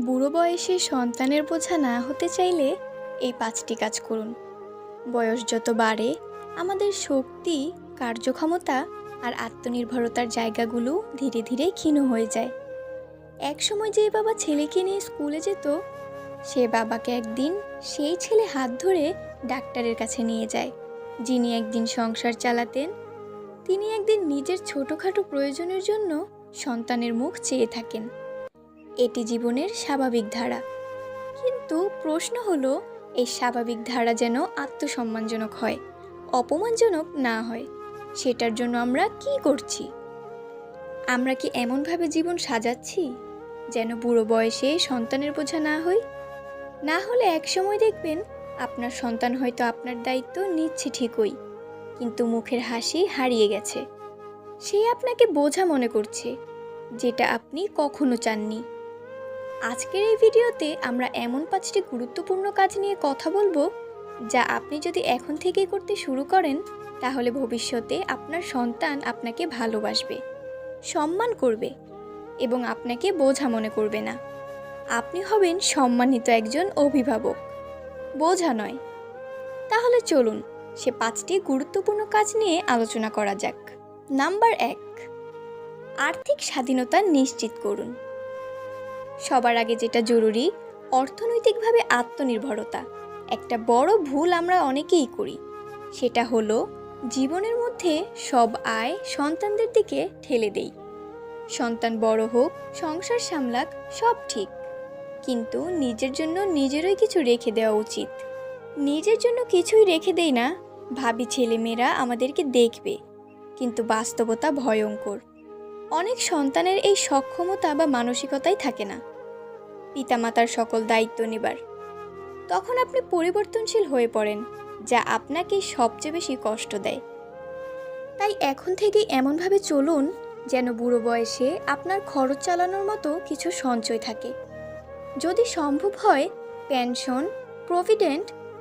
বুড়ো বয়সে সন্তানের বোঝা না হতে চাইলে এই ৫টি কাজ করুন। বয়স যত বাড়ে আমাদের শক্তি, কার্যক্ষমতা আর আত্মনির্ভরতার জায়গাগুলো ধীরে ধীরে ক্ষীণ হয়ে যায়। একসময় যে বাবা ছেলেকে নিয়ে স্কুলে যেত, সে বাবাকে একদিন সেই ছেলে হাত ধরে ডাক্তারের কাছে নিয়ে যায়। যিনি একদিন সংসার চালাতেন, তিনি একদিন নিজের ছোটোখাটো প্রয়োজনের জন্য সন্তানের মুখ চেয়ে থাকেন। এটি জীবনের স্বাভাবিক ধারা। কিন্তু প্রশ্ন হলো, এই স্বাভাবিক ধারা যেন আত্মসম্মানজনক হয়, অপমানজনক না হয়। সেটার জন্য আমরা কি করছি? আমরা কি এমনভাবে জীবন সাজাচ্ছি যেন বুড়ো বয়সে সন্তানের বোঝা না হই? না হলে একসময় দেখবেন আপনার সন্তান হয়তো আপনার দায়িত্ব নিচ্ছে ঠিকই, কিন্তু মুখের হাসি হারিয়ে গেছে। সে আপনাকে বোঝা মনে করছে, যেটা আপনি কখনো চাননি। আজকের এই ভিডিওতে আমরা এমন 5টি গুরুত্বপূর্ণ কাজ নিয়ে কথা বলবো, যা আপনি যদি এখন থেকেই করতে শুরু করেন, তাহলে ভবিষ্যতে আপনার সন্তান আপনাকে ভালোবাসবে, সম্মান করবে এবং আপনাকে বোঝা মনে করবে না। আপনি হবেন সম্মানিত একজন অভিভাবক, বোঝা নয়। তাহলে চলুন সে 5টি গুরুত্বপূর্ণ কাজ নিয়ে আলোচনা করা যাক। নাম্বার 1, আর্থিক স্বাধীনতা নিশ্চিত করুন। সবার আগে যেটা জরুরি, অর্থনৈতিকভাবে আত্মনির্ভরতা। একটা বড় ভুল আমরা অনেকেই করি, সেটা হলো জীবনের মধ্যে সব আয় সন্তানদের দিকে ঠেলে দেই। সন্তান বড় হোক, সংসার সামলাক, সব ঠিক, কিন্তু নিজের জন্য নিজেরই কিছু রেখে দেওয়া উচিত। নিজের জন্য কিছুই রেখে দেই না, ভাবি ছেলেমেয়েরা আমাদেরকে দেখবে, কিন্তু বাস্তবতা ভয়ঙ্কর। অনেক সন্তানের এই সক্ষমতা বা মানসিকতাই থাকে না পিতামাতার সকল দায়িত্ব নেবার। তখন আপনি পরিবর্তনশীল হয়ে পড়েন, যা আপনাকে সবচেয়ে বেশি কষ্ট দেয়। তাই এখন থেকেই এমনভাবে চলুন যেন বুড়ো বয়সে আপনার খরচ চালানোর মতো কিছু সঞ্চয় থাকে। যদি সম্ভব হয়, পেনশন,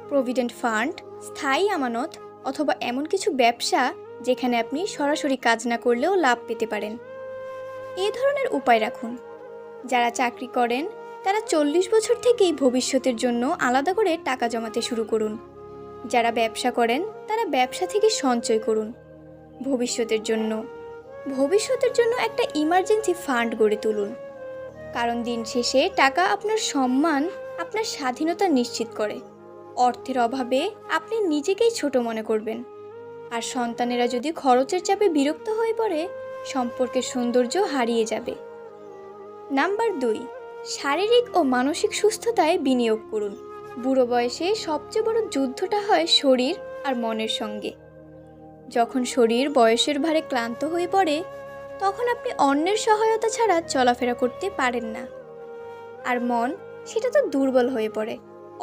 প্রভিডেন্ট ফান্ড, স্থায়ী আমানত অথবা এমন কিছু ব্যবসা যেখানে আপনি সরাসরি কাজ না করলেও লাভ পেতে পারেন। এই ধরনের উপায় রাখুন। যারা চাকরি করেন তারা 40 বছর থেকেই ভবিষ্যতের জন্য আলাদা করে টাকা জমাতে শুরু করুন। যারা ব্যবসা করেন তারা ব্যবসা থেকে সঞ্চয় করুন। ভবিষ্যতের জন্য একটা ইমার্জেন্সি ফান্ড গড়ে তুলুন। কারণ দিন শেষে টাকা আপনার সম্মান, আপনার স্বাধীনতা নিশ্চিত করে। অর্থের অভাবে আপনি নিজেকেই ছোট মনে করবেন, আর সন্তানেরা যদি খরচের চাপে বিরক্ত হয়ে পড়ে, সম্পর্কের সৌন্দর্য হারিয়ে যাবে। নাম্বার 2, শারীরিক ও মানসিক সুস্থতায় বিনিয়োগ করুন। বুড়ো বয়সে সবচেয়ে বড় যুদ্ধটা হয় শরীর আর মনের সঙ্গে। যখন শরীর বয়সের ভারে ক্লান্ত হয়ে পড়ে, তখন আপনি অন্যের সহায়তা ছাড়া চলাফেরা করতে পারেন না। আর মন, সেটা তো দুর্বল হয়ে পড়ে,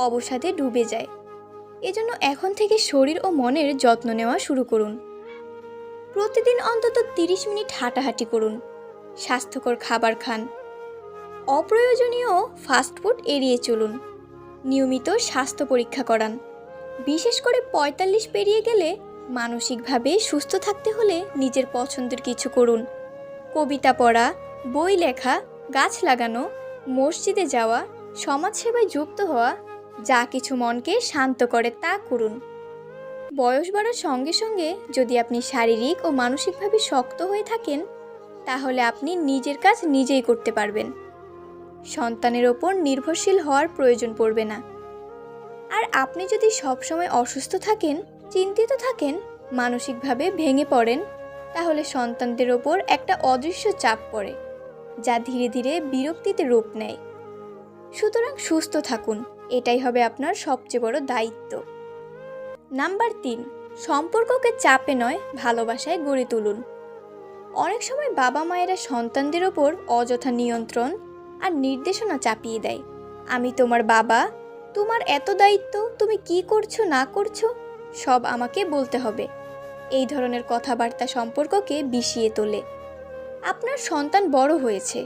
অবসাদে ডুবে যায়। এজন্য এখন থেকে শরীর ও মনের যত্ন নেওয়া শুরু করুন। প্রতিদিন অন্তত 30 মিনিট হাঁটাহাঁটি করুন। স্বাস্থ্যকর খাবার খান। অপ্রয়োজনীয় ফাস্টফুড এড়িয়ে চলুন। নিয়মিত স্বাস্থ্য পরীক্ষা করান। বিশেষ করে 45 পেরিয়ে গেলে মানসিকভাবে সুস্থ থাকতে হলে নিজের পছন্দের কিছু করুন। কবিতা পড়া, বই লেখা, গাছ লাগানো, মসজিদে যাওয়া, সমাজসেবায় যুক্ত হওয়া, যা কিছু মনকে শান্ত করে তা করুন। বয়স বাড়ার সঙ্গে সঙ্গে যদি আপনি শারীরিক ও মানসিকভাবে শক্ত হয়ে থাকেন, তাহলে আপনি নিজের কাজ নিজেই করতে পারবেন। সন্তানের ওপর নির্ভরশীল হওয়ার প্রয়োজন পড়বে না। আর আপনি যদি সবসময় অসুস্থ থাকেন, চিন্তিত থাকেন, মানসিকভাবে ভেঙে পড়েন, তাহলে সন্তানদের ওপর একটা অদৃশ্য চাপ পড়ে, যা ধীরে ধীরে বিরক্তিতে রূপ নেয়। সুতরাং সুস্থ থাকুন, এটাই হবে আপনার সবচেয়ে বড় দায়িত্ব। নাম্বার 3, সম্পর্ককে চাপে নয়, ভালোবাসায় গড়ে তুলুন। অনেক সময় বাবা মায়েরা সন্তানদের ওপর অযথা নিয়ন্ত্রণ আর নির্দেশনা চাপিয়ে দেয়। আমি তোমার বাবা, তোমার এত দায়িত্ব, তুমি কি করছো না করছো সব আমাকে বলতে হবে। এই ধরনের কথাবার্তা সম্পর্ককে বিষিয়ে তোলে। আপনার সন্তান বড় হয়েছে,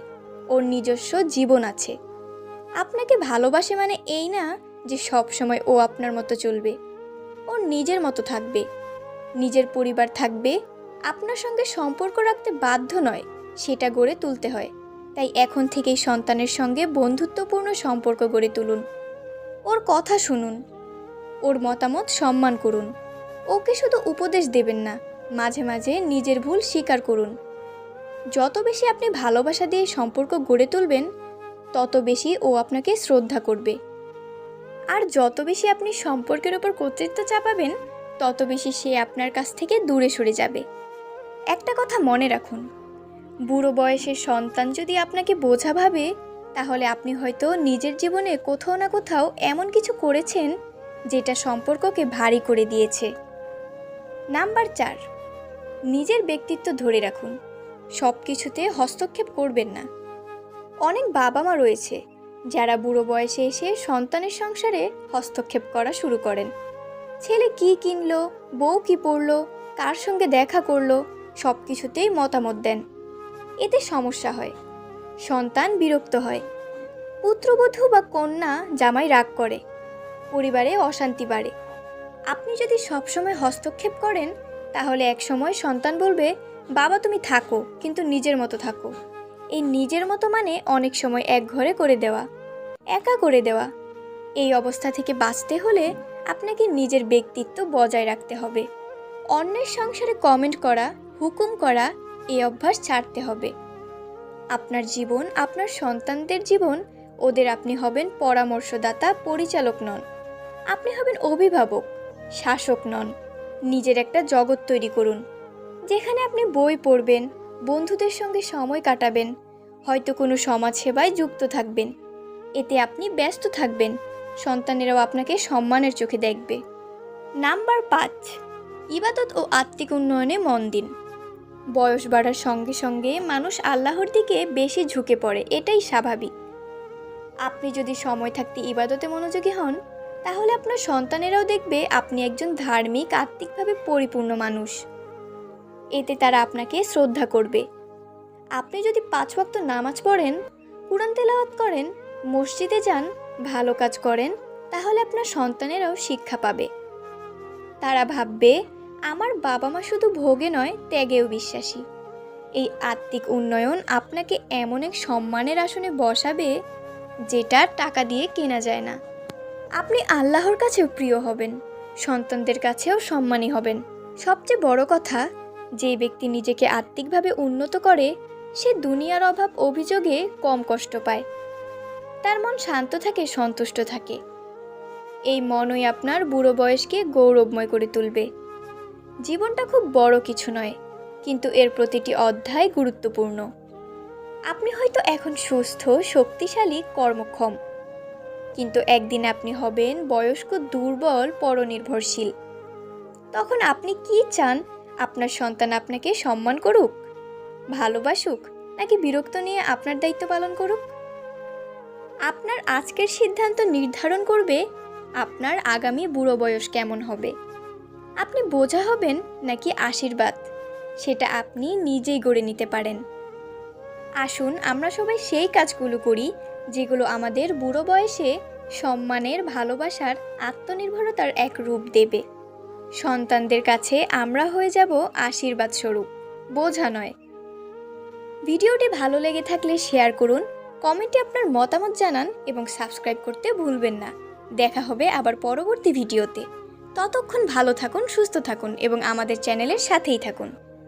ওর নিজস্ব জীবন আছে। আপনাকে ভালোবাসে মানে এই না যে সব সময় ও আপনার মতো চলবে। ওর নিজের মতো থাকবে, নিজের পরিবার থাকবে। আপনার সঙ্গে সম্পর্ক রাখতে বাধ্য নয়, সেটা গড়ে তুলতে হয়। তাই এখন থেকেই সন্তানের সঙ্গে বন্ধুত্বপূর্ণ সম্পর্ক গড়ে তুলুন। ওর কথা শুনুন, ওর মতামত সম্মান করুন। ওকে শুধু উপদেশ দেবেন না, মাঝে মাঝে নিজের ভুল স্বীকার করুন। যত বেশি আপনি ভালোবাসা দিয়ে সম্পর্ক গড়ে তুলবেন, তত বেশি ও আপনাকে শ্রদ্ধা করবে। আর যত বেশি আপনি সম্পর্কের ওপর কর্তৃত্ব চাপাবেন, তত বেশি সে আপনার কাছ থেকে দূরে সরে যাবে। একটা কথা মনে রাখুন, বুড়ো বয়সের সন্তান যদি আপনাকে বোঝা ভাবে, তাহলে আপনি হয়তো নিজের জীবনে কোথাও না কোথাও এমন কিছু করেছেন যেটা সম্পর্ককে ভারী করে দিয়েছে। নাম্বার 4, নিজের ব্যক্তিত্ব ধরে রাখুন। সব কিছুতে হস্তক্ষেপ করবেন না। অনেক বাবা মা রয়েছে যারা বুড়ো বয়সে এসে সন্তানের সংসারে হস্তক্ষেপ করা শুরু করেন। ছেলে কি কিনলো, বউ কি পরলো, কার সঙ্গে দেখা করলো, সব কিছুতেই মতামত দেন। এতে সমস্যা হয়, সন্তান বিরক্ত হয়, পুত্রবধূ বা কন্যা জামাই রাগ করে, পরিবারে অশান্তি বাড়ে। আপনি যদি সবসময় হস্তক্ষেপ করেন, তাহলে একসময় সন্তান বলবে, বাবা তুমি থাকো, কিন্তু নিজের মতো থাকো। এই নিজের মতো মানে অনেক সময় এক ঘরে করে দেওয়া, একা করে দেওয়া। এই অবস্থা থেকে বাঁচতে হলে আপনাকে নিজের ব্যক্তিত্ব বজায় রাখতে হবে। অন্যের সংসারে কমেন্ট করা, হুকুম করা, এই অভ্যাস ছাড়তে হবে। আপনার জীবন আপনার সন্তানদের জীবন। ওদের আপনি হবেন পরামর্শদাতা, পরিচালক নন। আপনি হবেন অভিভাবক, শাসক নন। নিজের একটা জগৎ তৈরি করুন, যেখানে আপনি বই পড়বেন, বন্ধুদের সঙ্গে সময় কাটাবেন, হয়তো কোনো সমাজসেবায় যুক্ত থাকবেন। এতে আপনি ব্যস্ত থাকবেন, সন্তানেরাও আপনাকে সম্মানের চোখে দেখবে। নাম্বার 5, ইবাদত ও আত্মিক উন্নয়নে মন দিন। বয়স বাড়ার সঙ্গে সঙ্গে মানুষ আল্লাহর দিকে বেশি ঝুঁকে পড়ে, এটাই স্বাভাবিক। আপনি যদি সময় থাকতে ইবাদতে মনোযোগী হন, তাহলে আপনার সন্তানেরাও দেখবে আপনি একজন ধার্মিক, আত্মিকভাবে পরিপূর্ণ মানুষ। এতে তারা আপনাকে শ্রদ্ধা করবে। আপনি যদি 5 ওয়াক্ত নামাজ পড়েন, কুরআন তেলাওয়াত করেন, মসজিদে যান, ভালো কাজ করেন, তাহলে আপনার সন্তানেরাও শিক্ষা পাবে। তারা ভাববে, আমার বাবা মা শুধু ভোগে নয়, ত্যাগেও বিশ্বাসী। এই আত্মিক উন্নয়ন আপনাকে এমন এক সম্মানের আসনে বসাবে, যেটা টাকা দিয়ে কেনা যায় না। আপনি আল্লাহর কাছেও প্রিয় হবেন, সন্তানদের কাছেও সম্মানী হবেন। সবচেয়ে বড় কথা, যে ব্যক্তি নিজেকে আত্মিকভাবে উন্নত করে, সে দুনিয়ার অভাব অভিযোগে কম কষ্ট পায়। তার মন শান্ত থাকে, সন্তুষ্ট থাকে। এই মনই আপনার বুড়ো বয়সকে গৌরবময় করে তুলবে। জীবনটা খুব বড় কিছু নয়, কিন্তু এর প্রতিটি অধ্যায় গুরুত্বপূর্ণ। আপনি হয়তো এখন সুস্থ, শক্তিশালী, কর্মক্ষম, কিন্তু একদিন আপনি হবেন বয়স্ক, দুর্বল, পরনির্ভরশীল। তখন আপনি কি চান? আপনার সন্তান আপনাকে সম্মান করুক, ভালোবাসুক, নাকি বিরক্ত নিয়ে আপনার দায়িত্ব পালন করুক? আপনার আজকের সিদ্ধান্ত নির্ধারণ করবে আপনার আগামী বুড়ো বয়স কেমন হবে। আপনি বোঝা হবেন নাকি আশীর্বাদ, সেটা আপনি নিজেই গড়ে নিতে পারেন। আসুন আমরা সবাই সেই কাজগুলো করি যেগুলো আমাদের বুড়ো বয়সে সম্মানের, ভালোবাসার, আত্মনির্ভরতার এক রূপ দেবে। সন্তানদের কাছে আমরা হয়ে যাব আশীর্বাদ স্বরূপ, বোঝা নয়। ভিডিওটি ভালো লেগে থাকলে শেয়ার করুন, কমেন্টে আপনার মতামত জানান এবং সাবস্ক্রাইব করতে ভুলবেন না। দেখা হবে আবার পরবর্তী ভিডিওতে। ততক্ষণ ভালো থাকুন, সুস্থ থাকুন এবং আমাদের চ্যানেলের সাথেই থাকুন।